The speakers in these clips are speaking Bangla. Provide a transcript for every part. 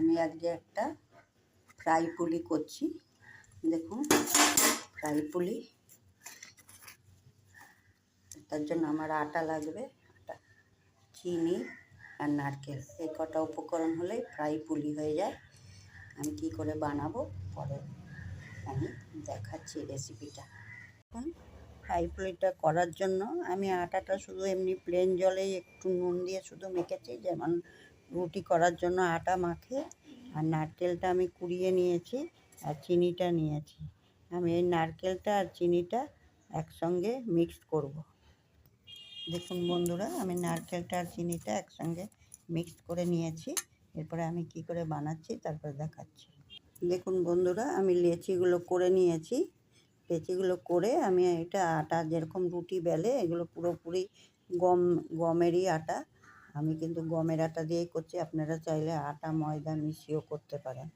আমি আজকে একটা ফ্রাই পুলি করছি। দেখুন, ফ্রাই পুলি, তার জন্য আমার আটা লাগবে, আটা, চিনি আর নারকেল। এই কটা উপকরণ হলেই ফ্রাই পুলি হয়ে যায়। আমি কি করে বানাবো পরে আমি দেখাচ্ছি রেসিপিটা। এখন ফ্রাই পুলিটা করার জন্য আমি আটাটা শুধু এমনি প্লেন জলেই একটু নুন দিয়ে শুধু মেখেছি, যেমন রুটি করার জন্য আটা মাখে। আর নারকেলটা আমি কুড়িয়ে নিয়েছি আর চিনিটা নিয়েছি। আমি এই নারকেলটা আর চিনিটা একসঙ্গে মিক্সড করব। দেখুন বন্ধুরা, আমি নারকেলটা আর চিনিটা একসঙ্গে মিক্সড করে নিয়েছি। এরপরে আমি কি করে বানাচ্ছি তারপরে দেখাচ্ছি। দেখুন বন্ধুরা, আমি লেচিগুলো করে নিয়েছি। লেচিগুলো করে আমি এটা আটা যেরকম রুটি বেলে, এগুলো পুরোপুরি গমেরই আটা। আমি কিন্তু গমের আটা দিয়েই করছি, আপনারা চাইলে আটা ময়দা মিশিয়েও করতে পারেন।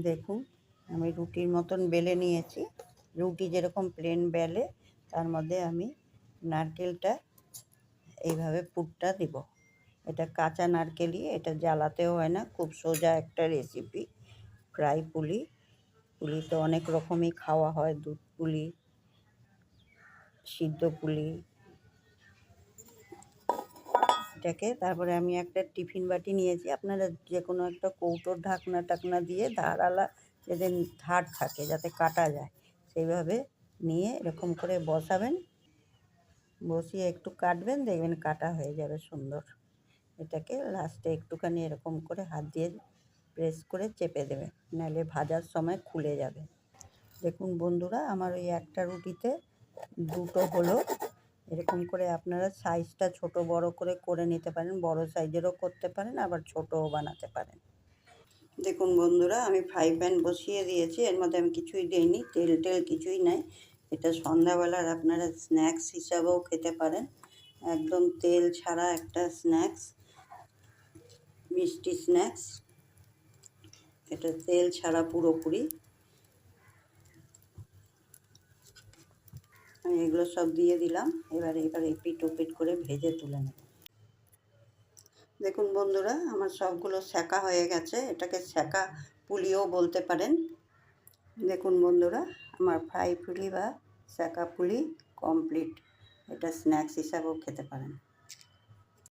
দেখুন, আমি রুটির মতন বেলে নিয়েছি। রুটি যেরকম প্লেন বেলে তার মধ্যে আমি নারকেলটা এইভাবে পুরটা দেব। এটা কাঁচা নারকেলই, এটা জ্বালাতেও হয় না, খুব সোজা একটা রেসিপি। ফ্রাই পুলি, পুলি তো অনেক রকমই খাওয়া হয়, দুধ পুলি, সিদ্ধ পুলি। এটাকে তারপরে আমি একটা টিফিন বাটি নিয়েছি। আপনারা যে কোনো একটা কৌটোর ঢাকনা টাকনা দিয়ে ধারালা, যাতে ধার থাকে, যাতে কাটা যায়, সেইভাবে নিয়ে এরকম করে বসাবেন। বসিয়ে একটু কাটবেন, দেখবেন কাটা হয়ে যাবে সুন্দর। এটাকে লাস্টে একটুখানি এরকম করে হাত দিয়ে প্রেস করে চেপে দেবে, নাহলে ভাজার সময় খুলে যাবে। দেখুন বন্ধুরা, আমার ওই একটা রুটিতে দুটো হলো। এরকম করে আপনারা সাইজটা ছোট বড় করে নিতে পারেন, বড় সাইজেরও করতে পারেন, আবার ছোটও বানাতে পারেন। দেখুন বন্ধুরা, আমি ফ্রাই প্যান বসিয়ে দিয়েছি। এর মধ্যে আমি কিছুই দিইনি, তেল কিছুই নাই। এটা সন্ধ্যাবেলার আপনারা স্ন্যাক্স হিসাবেও খেতে পারেন। একদম তেল ছাড়া একটা স্ন্যাক্স, মিষ্টি স্ন্যাক্স। এটা তেল ছাড়া পুরোপুরি। আমি এগুলো সব দিয়ে দিলাম। এবার এপিট ওপিট করে ভেজে তুলে নেব। দেখুন বন্ধুরা, আমার সবগুলো সেঁকা হয়ে গেছে। এটাকে সেঁকা পুলিও বলতে পারেন। দেখুন বন্ধুরা, আমার ফ্রাই পুলি বা সেঁকা পুলি কমপ্লিট। এটা স্ন্যাক্স হিসাবেও খেতে পারেন।